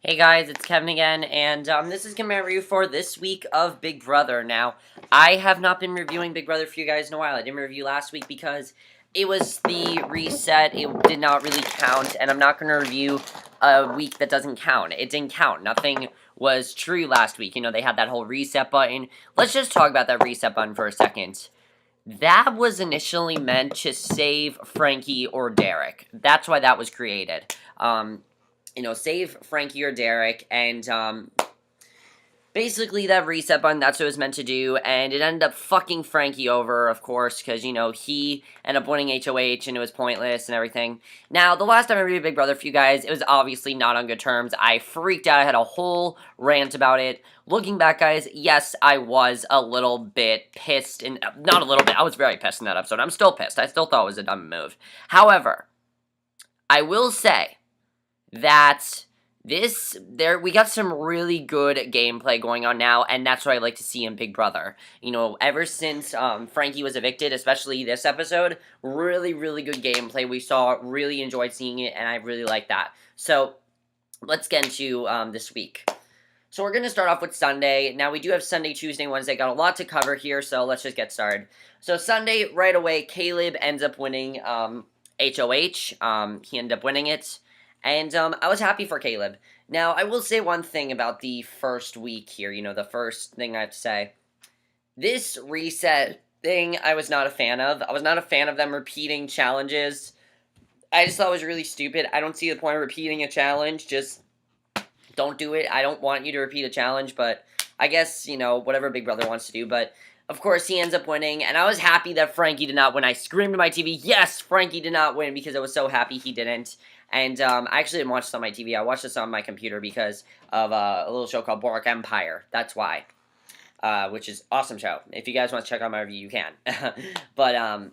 Hey guys, it's Kevin again, and this is gonna be a review for this week of Big Brother. Now, I have not been reviewing Big Brother for you guys in a while. I didn't review last week because it was the reset. It did not really count, and I'm not gonna review a week that doesn't count. It didn't count. Nothing was true last week. You know, they had that whole reset button. Let's just talk about that reset button for a second. That was initially meant to save Frankie or Derrick. That's why that was created. Save Frankie or Derrick, and basically that reset button, that's what it was meant to do, and it ended up fucking Frankie over, of course, because, he ended up winning HOH, and it was pointless and everything. Now, the last time I reviewed Big Brother for you guys, it was obviously not on good terms. I freaked out, I had a whole rant about it. Looking back, guys, yes, I was a little bit pissed, and not a little bit, I was very pissed in that episode. I'm still pissed. I still thought it was a dumb move. However, I will say that we got some really good gameplay going on now, and that's what I like to see in Big Brother. Ever since Frankie was evicted, especially this episode, really, really good gameplay we saw, really enjoyed seeing it, and I really like that. So, let's get into this week. So we're going to start off with Sunday. Now, we do have Sunday, Tuesday, Wednesday. Got a lot to cover here, so let's just get started. So Sunday, right away, Caleb ends up winning HOH. He ended up winning it. And I was happy for Caleb. Now, I will say one thing about the first week here. The first thing I have to say. This reset thing I was not a fan of. I was not a fan of them repeating challenges. I just thought it was really stupid. I don't see the point of repeating a challenge. Just don't do it. I don't want you to repeat a challenge, but I guess, whatever Big Brother wants to do. But, of course, he ends up winning, and I was happy that Frankie did not win. I screamed to my TV, yes, Frankie did not win, because I was so happy he didn't. And I actually didn't watch this on my TV. I watched this on my computer because of a little show called Borak Empire. That's why. Which is an awesome show. If you guys want to check out my review, you can. But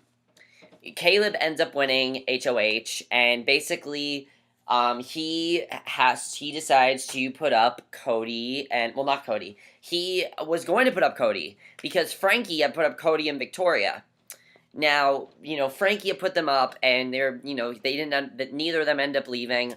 Caleb ends up winning HOH, and basically he decides to put up Cody, and, well, not Cody. He was going to put up Cody because Frankie had put up Cody and Victoria. Now, Frankie had put them up, and neither of them end up leaving.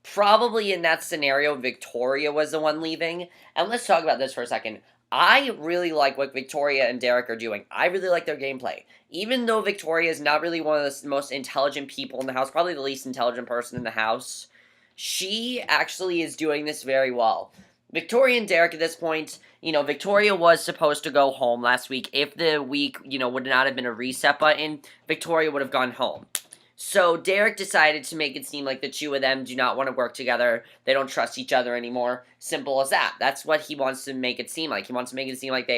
Probably in that scenario, Victoria was the one leaving. And let's talk about this for a second. I really like what Victoria and Derrick are doing. I really like their gameplay. Even though Victoria is not really one of the most intelligent people in the house, probably the least intelligent person in the house, she actually is doing this very well. Victoria and Derrick at this point, Victoria was supposed to go home last week. If the week, would not have been a reset button, Victoria would have gone home. So Derrick decided to make it seem like the two of them do not want to work together. They don't trust each other anymore. Simple as that. That's what he wants to make it seem like. He wants to make it seem like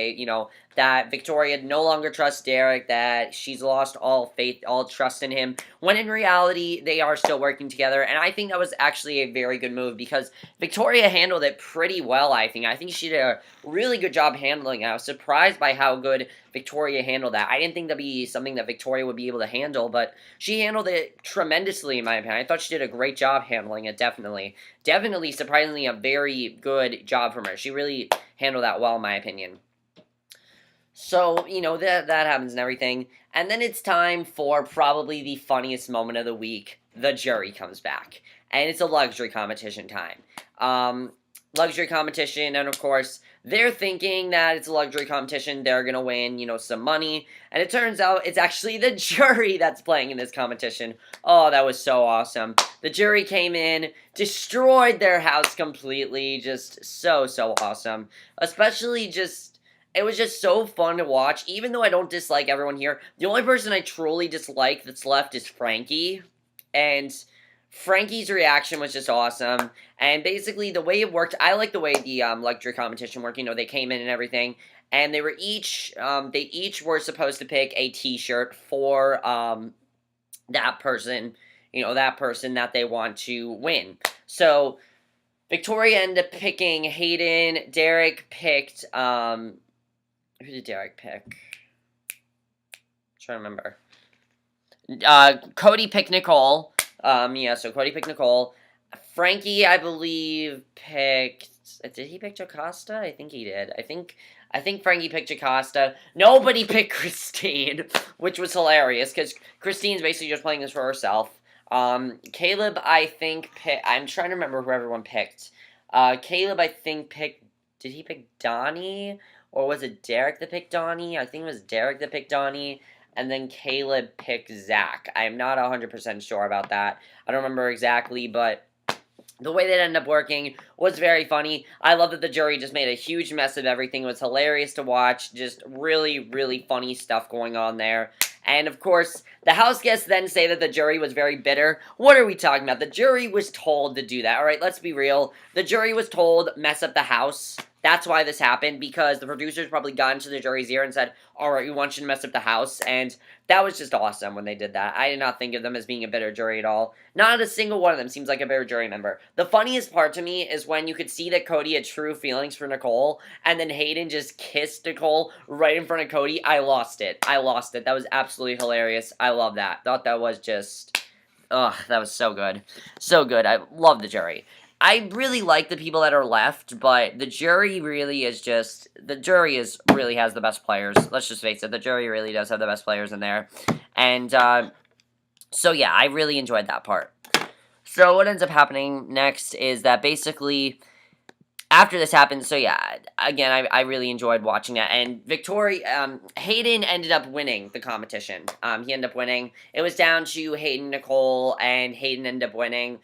that Victoria no longer trusts Derrick, that she's lost all faith, all trust in him, when in reality, they are still working together. And I think that was actually a very good move because Victoria handled it pretty well, I think. I think she did a really good job handling it. I was surprised by how good Victoria handled that. I didn't think that'd be something that Victoria would be able to handle, but she handled it tremendously, in my opinion. I thought she did a great job handling it, definitely. Definitely, surprisingly, a very good job from her. She really handled that well, in my opinion. So, that happens and everything. And then it's time for probably the funniest moment of the week. The jury comes back. And it's a luxury competition time. Luxury competition, and of course, they're thinking that it's a luxury competition, they're gonna win, some money, and it turns out it's actually the jury that's playing in this competition. Oh, that was so awesome. The jury came in, destroyed their house completely, just so awesome. Especially it was just so fun to watch, even though I don't dislike everyone here. The only person I truly dislike that's left is Frankie, and Frankie's reaction was just awesome, and basically the way it worked, I like the way the luxury competition worked. They came in and everything, and they each were supposed to pick a T-shirt for that person, that person that they want to win. So Victoria ended up picking Hayden. Derrick picked who did Derrick pick? I'm trying to remember. Cody picked Nicole. So Cody picked Nicole. Frankie, I believe, picked... Did he pick Jocasta? I think he did. I think Frankie picked Jocasta. Nobody picked Christine, which was hilarious, because Christine's basically just playing this for herself. Caleb, I think, I'm trying to remember who everyone picked. Caleb, I think, did he pick Donnie? Or was it Derrick that picked Donnie? I think it was Derrick that picked Donnie. And then Caleb picked Zach. I'm not 100% sure about that. I don't remember exactly, but the way that ended up working was very funny. I love that the jury just made a huge mess of everything. It was hilarious to watch. Just really, really funny stuff going on there. And of course, the house guests then say that the jury was very bitter. What are we talking about? The jury was told to do that. Alright, let's be real. The jury was told, mess up the house. That's why this happened, because the producers probably got into the jury's ear and said, alright, we want you to mess up the house. And that was just awesome when they did that. I did not think of them as being a bitter jury at all. Not a single one of them seems like a bitter jury member. The funniest part to me is when you could see that Cody had true feelings for Nicole, and then Hayden just kissed Nicole right in front of Cody. I lost it. I lost it. That was absolutely hilarious. I love that. Thought that was just... Ugh, that was so good. So good. I love the jury. I really like the people that are left, but the jury really is just... The jury really has the best players. Let's just face it. The jury really does have the best players in there. And, so yeah, I really enjoyed that part. So what ends up happening next is that basically... After this happened, so yeah, again, I really enjoyed watching that, and Hayden ended up winning the competition. He ended up winning. It was down to Hayden, Nicole, and Hayden ended up winning.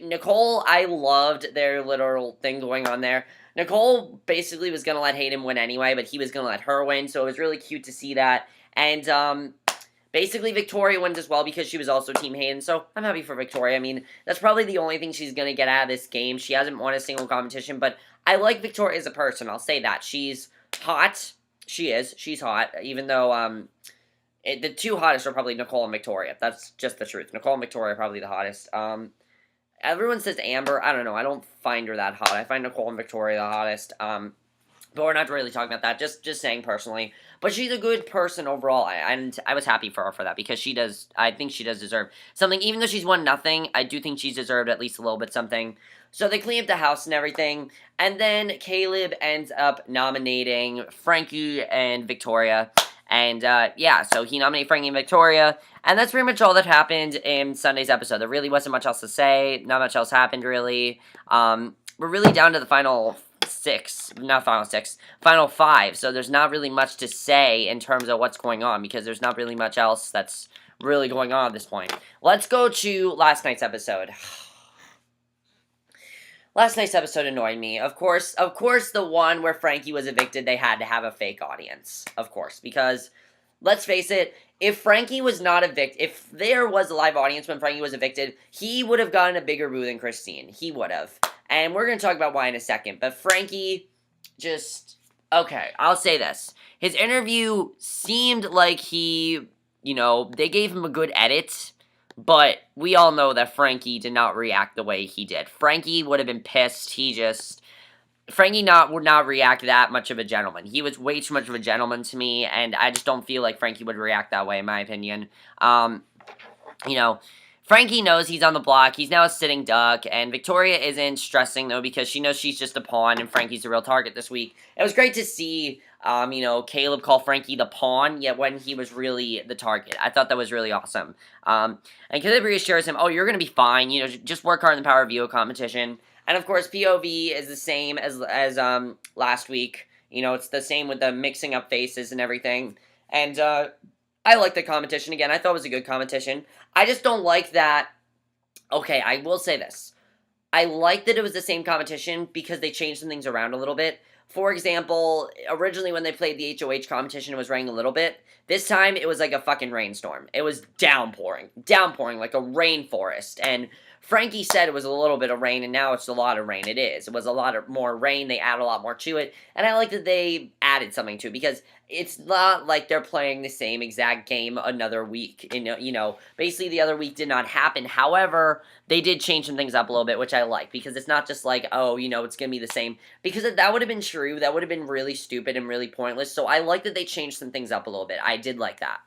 Nicole, I loved their little thing going on there. Nicole basically was going to let Hayden win anyway, but he was going to let her win, so it was really cute to see that, and, basically, Victoria wins as well because she was also Team Hayden, so I'm happy for Victoria. I mean, that's probably the only thing she's going to get out of this game. She hasn't won a single competition, but I like Victoria as a person. I'll say that. She's hot. She is. She's hot, even though the two hottest are probably Nicole and Victoria. That's just the truth. Nicole and Victoria are probably the hottest. Everyone says Amber. I don't know. I don't find her that hot. I find Nicole and Victoria the hottest. But we're not really talking about that, just saying personally. But she's a good person overall, and I was happy for her for that, because I think she does deserve something. Even though she's won nothing, I do think she's deserved at least a little bit something. So they clean up the house and everything, and then Caleb ends up nominating Frankie and Victoria. And, yeah, so he nominated Frankie and Victoria, and that's pretty much all that happened in Sunday's episode. There really wasn't much else to say, not much else happened, really. We're really down to the final five, so there's not really much to say in terms of what's going on, because there's not really much else that's really going on at this point. Let's go to last night's episode. Last night's episode annoyed me. Of course, the one where Frankie was evicted, they had to have a fake audience. Of course, because, let's face it, if Frankie was not evicted, if there was a live audience when Frankie was evicted, he would have gotten a bigger boo than Christine. He would have. And we're going to talk about why in a second. But Frankie just... Okay, I'll say this. His interview seemed like they gave him a good edit. But we all know that Frankie did not react the way he did. Frankie would have been pissed. Frankie would not react that much of a gentleman. He was way too much of a gentleman to me, and I just don't feel like Frankie would react that way, in my opinion. Frankie knows he's on the block. He's now a sitting duck, and Victoria isn't stressing, though, because she knows she's just a pawn, and Frankie's the real target this week. It was great to see, Caleb call Frankie the pawn, yet when he was really the target. I thought that was really awesome. And Caleb reassures him, oh, you're going to be fine, just work hard in the Power View competition. And, of course, POV is the same as last week. It's the same with the mixing up faces and everything. And, I like the competition. Again, I thought it was a good competition. I just don't like that... Okay, I will say this. I like that it was the same competition because they changed some things around a little bit. For example, originally when they played the HOH competition, it was raining a little bit. This time, it was like a fucking rainstorm. It was downpouring. Downpouring like a rainforest. And Frankie said it was a little bit of rain, and now it's a lot of rain. It is. It was a lot more rain. They add a lot more to it. And I like that they added something to it, because it's not like they're playing the same exact game another week. Basically the other week did not happen. However, they did change some things up a little bit, which I like, because it's not just like, oh, it's going to be the same. Because if that would have been true, that would have been really stupid and really pointless. So I like that they changed some things up a little bit. I did like that.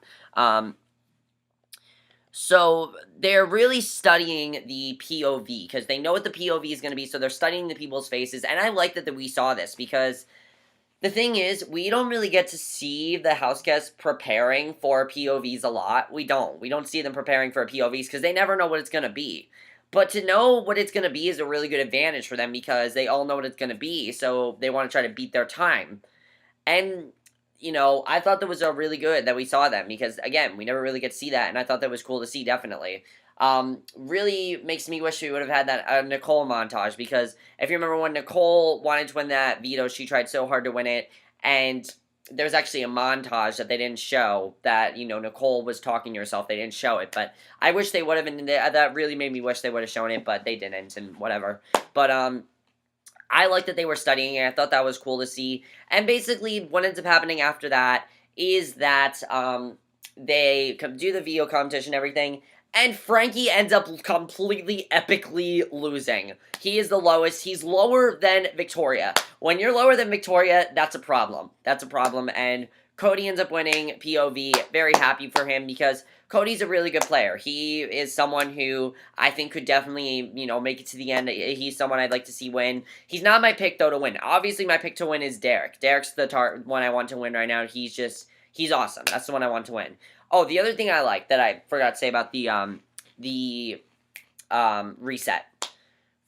So they're really studying the POV, because they know what the POV is going to be, so they're studying the people's faces, and I like that we saw this, because The thing is, we don't really get to see the house guests preparing for POVs a lot. We don't. We don't see them preparing for POVs because they never know what it's going to be. But to know what it's going to be is a really good advantage for them because they all know what it's going to be, so they want to try to beat their time. And, I thought that was a really good that we saw them because, again, we never really get to see that, and I thought that was cool to see, definitely. Really makes me wish we would have had that Nicole montage because if you remember when Nicole wanted to win that veto, she tried so hard to win it, and there's actually a montage that they didn't show that, Nicole was talking to herself. They didn't show it, but I wish they would have, and that really made me wish they would have shown it, but they didn't, and whatever. But, I like that they were studying it. I thought that was cool to see. And basically, what ends up happening after that is that they do the video competition and everything, and Frankie ends up completely epically losing. He is the lowest. He's lower than Victoria. When you're lower than Victoria, that's a problem. That's a problem, and Cody ends up winning POV. Very happy for him because Cody's a really good player. He is someone who I think could definitely, make it to the end. He's someone I'd like to see win. He's not my pick, though, to win. Obviously, my pick to win is Derrick. Derrick's the one I want to win right now. He's awesome. That's the one I want to win. Oh, the other thing I like that I forgot to say about the reset.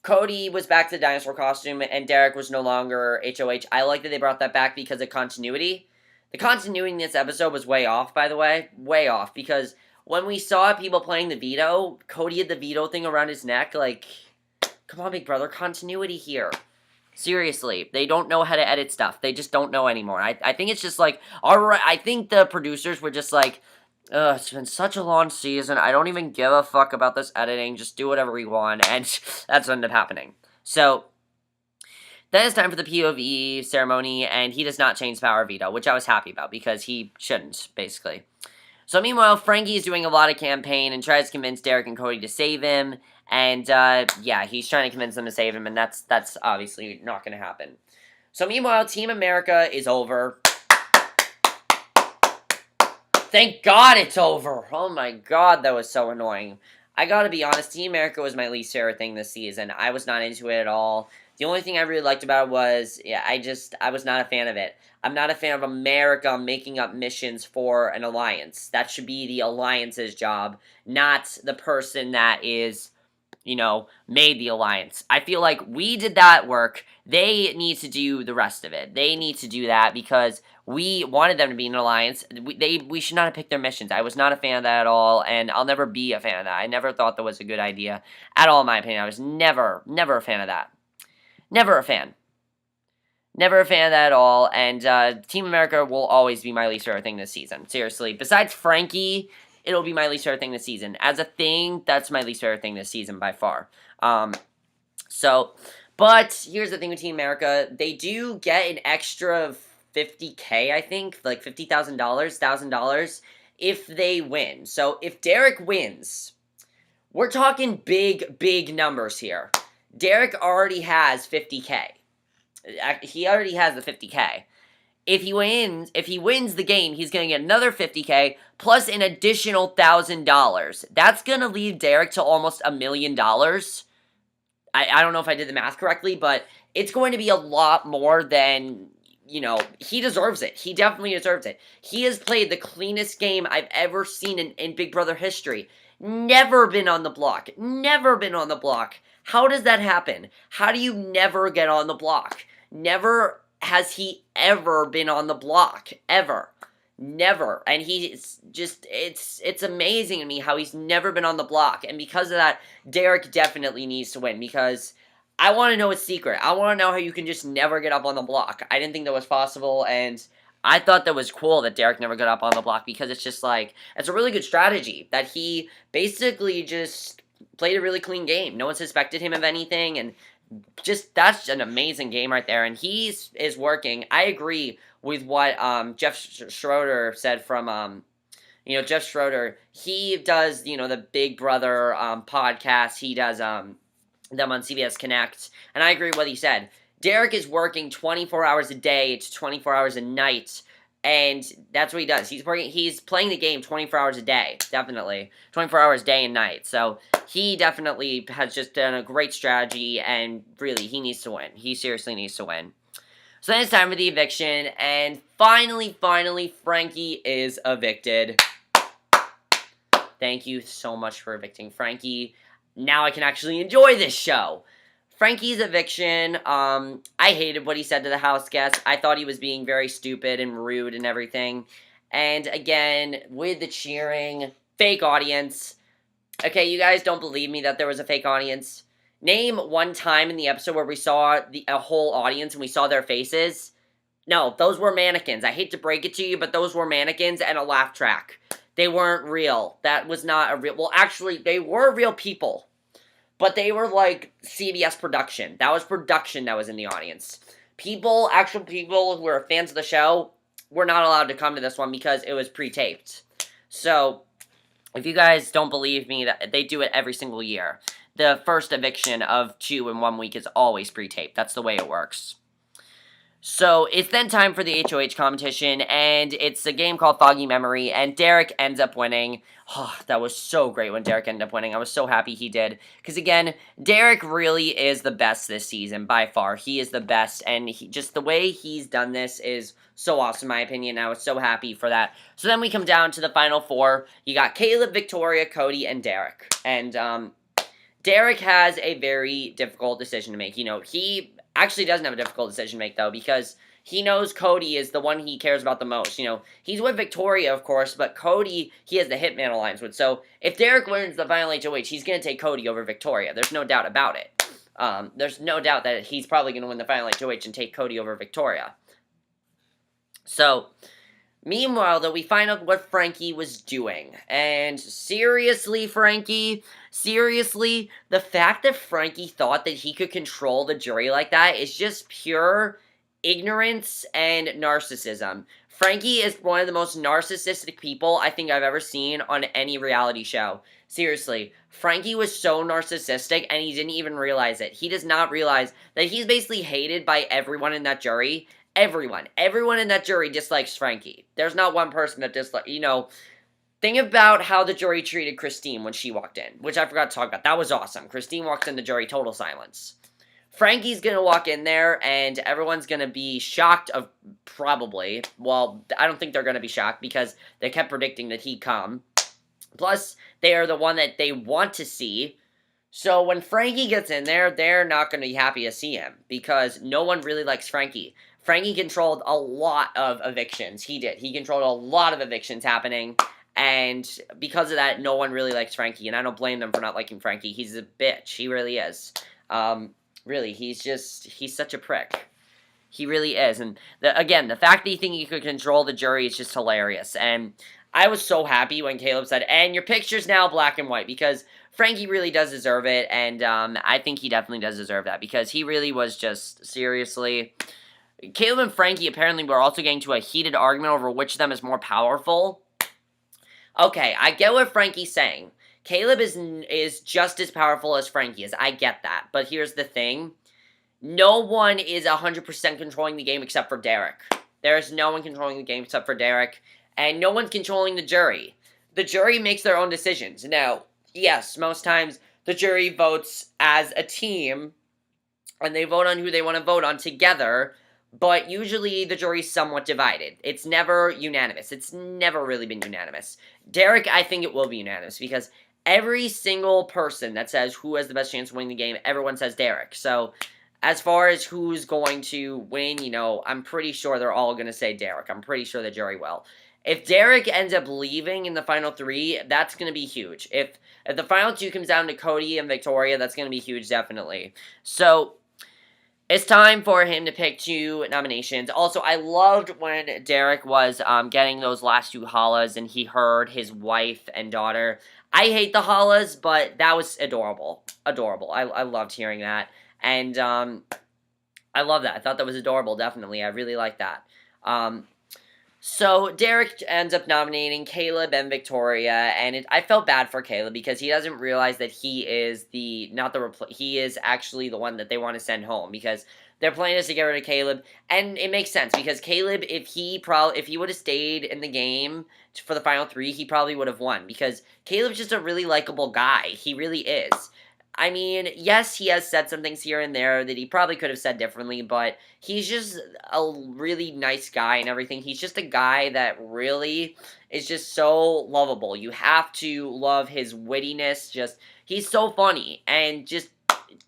Cody was back to the dinosaur costume, and Derrick was no longer HOH. I like that they brought that back because of continuity. The continuity in this episode was way off, by the way. Way off, because when we saw people playing the veto, Cody had the veto thing around his neck, like, come on, big brother, continuity here. Seriously, they don't know how to edit stuff. They just don't know anymore. I think it's just like, alright, I think the producers were just like, it's been such a long season, I don't even give a fuck about this editing, just do whatever we want, and that's what ended up happening. So, then it's time for the POV ceremony, and he does not change power veto, which I was happy about, because he shouldn't, basically. So meanwhile, Frankie is doing a lot of campaign, and tries to convince Derrick and Cody to save him, and, yeah, he's trying to convince them to save him, and that's obviously not going to happen. So meanwhile, Team America is over. Thank God it's over! Oh my god, that was so annoying. I gotta be honest, Team America was my least favorite thing this season. I was not into it at all. The only thing I really liked about it was, I was not a fan of it. I'm not a fan of America making up missions for an alliance. That should be the alliance's job, not the person that is, made the alliance. I feel like we did that work. They need to do the rest of it. They need to do that because we wanted them to be an alliance. We should not have picked their missions. I was not a fan of that at all, and I'll never be a fan of that. I never thought that was a good idea at all, in my opinion. I was never a fan of that. Never a fan. Never a fan of that at all, and Team America will always be my least favorite thing this season. Seriously. Besides Frankie, it'll be my least favorite thing this season. As a thing, that's my least favorite thing this season by far. But here's the thing with Team America. They do get an extra $50K, I think, like $1,000, if they win. So if Derrick wins, we're talking big numbers here. Derrick already has $50K. He already has the $50K. If he wins the game, he's going to get another $50K plus an additional $1,000. That's going to leave Derrick to almost $1 million. I don't know if I did the math correctly, but it's going to be a lot more than, he deserves it. He definitely deserves it. He has played the cleanest game I've ever seen in Big Brother history. Never been on the block. Never been on the block. How does that happen? How do you never get on the block? Never has he ever been on the block. Ever. Never. And he's just, it's amazing to me how he's never been on the block. And because of that, Derrick definitely needs to win because I want to know his secret. I want to know how you can just never get up on the block. I didn't think that was possible, and I thought that was cool that Derrick never got up on the block because it's just like, it's a really good strategy that he basically just played a really clean game. No one suspected him of anything, and just, that's an amazing game right there, and he is working. I agree with what Jeff Schroeder said from, Jeff Schroeder. He does, the Big Brother podcast. He does them on CBS Connect, and I agree with what he said. Derrick is working 24 hours a day to 24 hours a night, and that's what he does. He's playing the game 24 hours a day, definitely. 24 hours day and night, so he definitely has just done a great strategy, and really, he needs to win. He seriously needs to win. So then it's time for the eviction, and finally, Frankie is evicted. Thank you so much for evicting Frankie. Now I can actually enjoy this show. Frankie's eviction, I hated what he said to the house guests. I thought he was being very stupid and rude and everything. And again, with the cheering, fake audience. Okay, you guys don't believe me that there was a fake audience? Name one time in the episode where we saw a whole audience and we saw their faces. No, those were mannequins. I hate to break it to you, but those were mannequins and a laugh track. They weren't real. That was not a real... Well, actually, they were real people. But they were like CBS production. That was production that was in the audience. People, actual people who were fans of the show, were not allowed to come to this one because it was pre-taped. So, if you guys don't believe me, that they do it every single year. The first eviction of 2 in 1 week is always pre-taped. That's the way it works. So, it's then time for the HOH competition, and it's a game called Foggy Memory, and Derrick ends up winning. Oh, that was so great when Derrick ended up winning. I was so happy he did. Because, again, Derrick really is the best this season, by far. He is the best, and just the way he's done this is so awesome, in my opinion. I was so happy for that. So then we come down to the final 4. You got Caleb, Victoria, Cody, and Derrick. And, Derrick has a very difficult decision to make. You know, he actually doesn't have a difficult decision to make, though, because he knows Cody is the one he cares about the most. You know, he's with Victoria, of course, but Cody, he has the Hitman alliance with. So, if Derrick wins the final HOH, he's going to take Cody over Victoria. There's no doubt about it. There's no doubt that he's probably going to win the final HOH and take Cody over Victoria. So, meanwhile, though, we find out what Frankie was doing. And seriously, Frankie, seriously, the fact that Frankie thought that he could control the jury like that is just pure ignorance and narcissism. Frankie is one of the most narcissistic people I think I've ever seen on any reality show. Seriously, Frankie was so narcissistic and he didn't even realize it. He does not realize that he's basically hated by everyone in that jury. Everyone in that jury dislikes Frankie. There's not one person that dislikes, you know. Think about how the jury treated Christine when she walked in, which I forgot to talk about. That was awesome. Christine walks in the jury, total silence. Frankie's gonna walk in there, and everyone's gonna be shocked of, probably. Well, I don't think they're gonna be shocked, because they kept predicting that he'd come. Plus, they are the one that they want to see. So when Frankie gets in there, they're not gonna be happy to see him, because no one really likes Frankie. Frankie controlled a lot of evictions. He did. He controlled a lot of evictions happening. And because of that, no one really likes Frankie. And I don't blame them for not liking Frankie. He's a bitch. He really is. Really, he's such a prick. He really is. And, again, the fact that you think he could control the jury is just hilarious. And I was so happy when Caleb said, and your picture's now black and white. Because Frankie really does deserve it. And I think he definitely does deserve that. Because he really was just, seriously... Caleb and Frankie apparently were also getting to a heated argument over which of them is more powerful. Okay, I get what Frankie's saying. Caleb is just as powerful as Frankie is. I get that. But here's the thing. No one is 100% controlling the game except for Derrick. There is no one controlling the game except for Derrick. And no one's controlling the jury. The jury makes their own decisions. Now, yes, most times the jury votes as a team. And they vote on who they want to vote on together. But usually the jury's somewhat divided. It's never unanimous. It's never really been unanimous. Derrick, I think it will be unanimous, because every single person that says who has the best chance of winning the game, everyone says Derrick. So, as far as who's going to win, you know, I'm pretty sure they're all going to say Derrick. I'm pretty sure the jury will. If Derrick ends up leaving in the final 3, that's going to be huge. If the final 2 comes down to Cody and Victoria, that's going to be huge, definitely. So... it's time for him to pick 2 nominations. Also, I loved when Derrick was getting those last 2 hollahs and he heard his wife and daughter. I hate the hollahs, but that was adorable. Adorable. I loved hearing that. And I love that. I thought that was adorable, definitely. I really like that. So, Derrick ends up nominating Caleb and Victoria, and I felt bad for Caleb because he doesn't realize that he is he is actually the one that they want to send home, because their plan is to get rid of Caleb, and it makes sense, because Caleb, if he would have stayed in the game for the final 3, he probably would have won, because Caleb's just a really likable guy. He really is. I mean, yes, he has said some things here and there that he probably could have said differently, but he's just a really nice guy and everything. He's just a guy that really is just so lovable. You have to love his wittiness. Just, he's so funny. And just,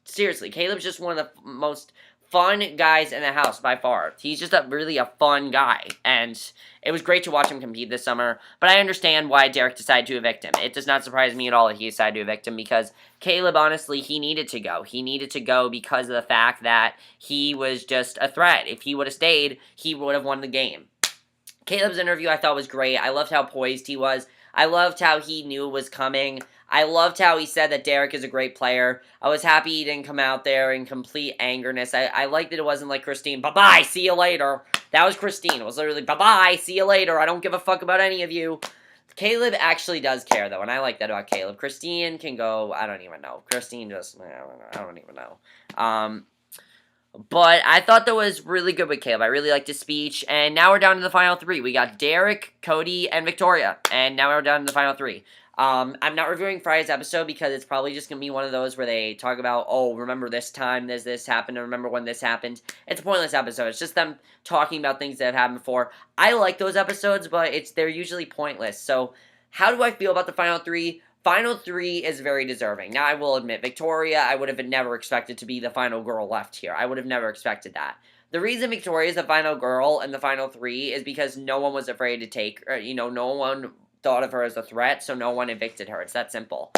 seriously, Caleb's just one of the most fun guys in the house by far. He's just really a fun guy, and it was great to watch him compete this summer, but I understand why Derrick decided to evict him. It does not surprise me at all that he decided to evict him, because Caleb, honestly, he needed to go. He needed to go because of the fact that he was just a threat. If he would have stayed, he would have won the game. Caleb's interview I thought was great. I loved how poised he was. I loved how he knew it was coming. I loved how he said that Derrick is a great player. I was happy he didn't come out there in complete angerness. I liked that it wasn't like Christine, bye-bye, see you later. That was Christine. It was literally, bye-bye, see you later. I don't give a fuck about any of you. Caleb actually does care, though, and I like that about Caleb. Christine can go, I don't even know. Christine just, I don't even know. But I thought that was really good with Caleb. I really liked his speech. And now we're down to the final three. We got Derrick, Cody, and Victoria. And now we're down to the final three. I'm not reviewing Friday's episode because it's probably just going to be one of those where they talk about, oh, remember this time this happened, and remember when this happened. It's a pointless episode. It's just them talking about things that have happened before. I like those episodes, but they're usually pointless. So how do I feel about the final three? Final three is very deserving. Now, I will admit, Victoria, I would have never expected to be the final girl left here. I would have never expected that. The reason Victoria is the final girl in the final three is because no one was afraid to take, or, no one thought of her as a threat, so no one evicted her. It's that simple.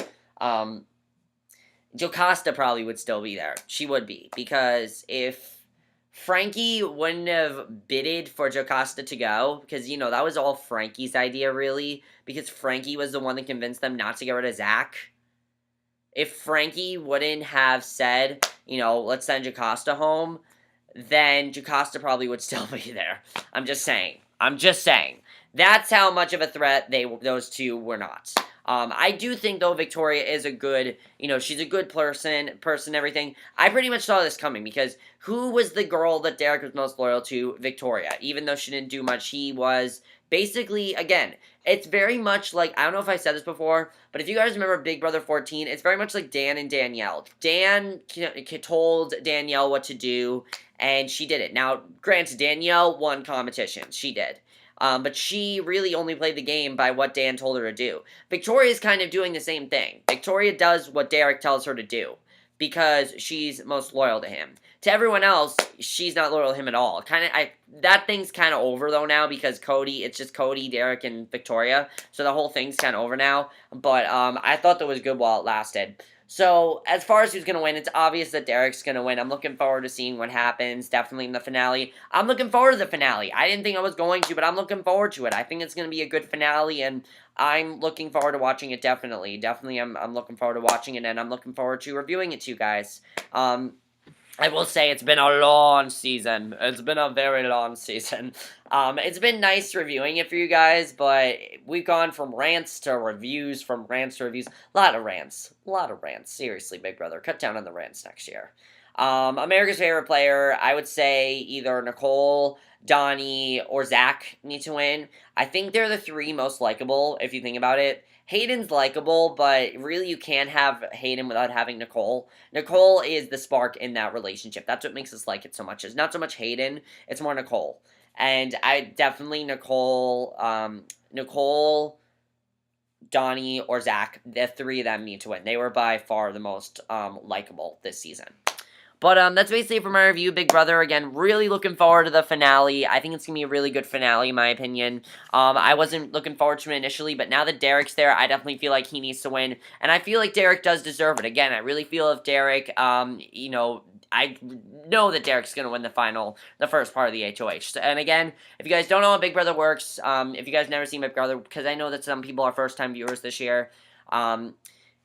Jocasta probably would still be there. She would be, because if Frankie wouldn't have bidded for Jocasta to go, because, that was all Frankie's idea, really, because Frankie was the one that convinced them not to get rid of Zach. If Frankie wouldn't have said, let's send Jocasta home, then Jocasta probably would still be there. I'm just saying. That's how much of a threat those two were not. I do think, though, Victoria is a good, she's a good person, everything. I pretty much saw this coming, because who was the girl that Derrick was most loyal to? Victoria. Even though she didn't do much, he was basically, again, it's very much like, I don't know if I said this before, but if you guys remember Big Brother 14, it's very much like Dan and Danielle. Dan told Danielle what to do, and she did it. Now, granted, Danielle won competitions. She did. But she really only played the game by what Dan told her to do. Victoria's kind of doing the same thing. Victoria does what Derrick tells her to do, because she's most loyal to him. To everyone else, she's not loyal to him at all. That thing's kind of over, though, now, because it's just Cody, Derrick, and Victoria. So the whole thing's kind of over now. But I thought that was good while it lasted. So, as far as who's going to win, it's obvious that Derrick's going to win. I'm looking forward to seeing what happens, definitely in the finale. I'm looking forward to the finale. I didn't think I was going to, but I'm looking forward to it. I think it's going to be a good finale, and I'm looking forward to watching it, definitely. Definitely, I'm looking forward to watching it, and I'm looking forward to reviewing it to you guys. I will say it's been a long season. It's been a very long season. It's been nice reviewing it for you guys, but we've gone from rants to reviews, from rants to reviews. A lot of rants. Seriously, Big Brother. Cut down on the rants next year. America's favorite player, I would say either Nicole, Donnie, or Zach need to win. I think they're the three most likable, if you think about it. Hayden's likable, but really you can't have Hayden without having Nicole. Nicole is the spark in that relationship. That's what makes us like it so much. It's not so much Hayden, it's more Nicole. And I definitely Nicole, Donnie, or Zach, the three of them need to win. They were by far the most likable this season. But that's basically it for my review, Big Brother. Again, really looking forward to the finale. I think it's going to be a really good finale, in my opinion. I wasn't looking forward to it initially, but now that Derrick's there, I definitely feel like he needs to win. And I feel like Derrick does deserve it. Again, I really feel if Derrick, I know that Derrick's going to win the first part of the HOH. And again, if you guys don't know how Big Brother works, if you guys never seen Big Brother, because I know that some people are first-time viewers this year,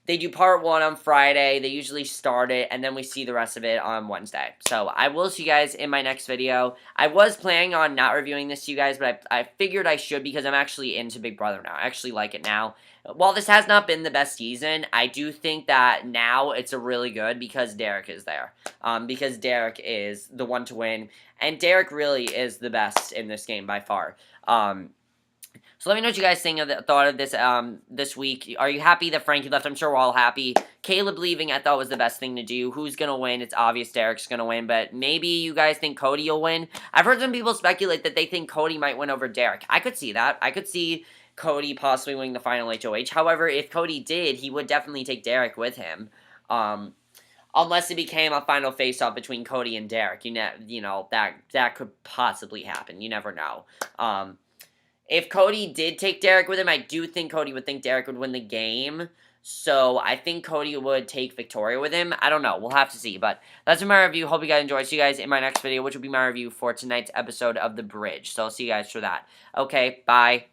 they do part 1 on Friday. They usually start it, and then we see the rest of it on Wednesday. So I will see you guys in my next video. I was planning on not reviewing this to you guys, but I figured I should because I'm actually into Big Brother now. I actually like it now. While this has not been the best season, I do think that now it's a really good because Derrick is there. Because Derrick is the one to win, and Derrick really is the best in this game by far. So let me know what you guys thought of this this week. Are you happy that Frankie left? I'm sure we're all happy. Caleb leaving, I thought was the best thing to do. Who's gonna win? It's obvious Derrick's gonna win, but maybe you guys think Cody will win. I've heard some people speculate that they think Cody might win over Derrick. I could see that. I could see Cody possibly winning the final HOH. However, if Cody did, he would definitely take Derrick with him. Unless it became a final face-off between Cody and Derrick. You know that could possibly happen. You never know. If Cody did take Derrick with him, I do think Cody would think Derrick would win the game. So I think Cody would take Victoria with him. I don't know. We'll have to see. But that's my review. Hope you guys enjoyed. See you guys in my next video, which will be my review for tonight's episode of The Bridge. So I'll see you guys for that. Okay, bye.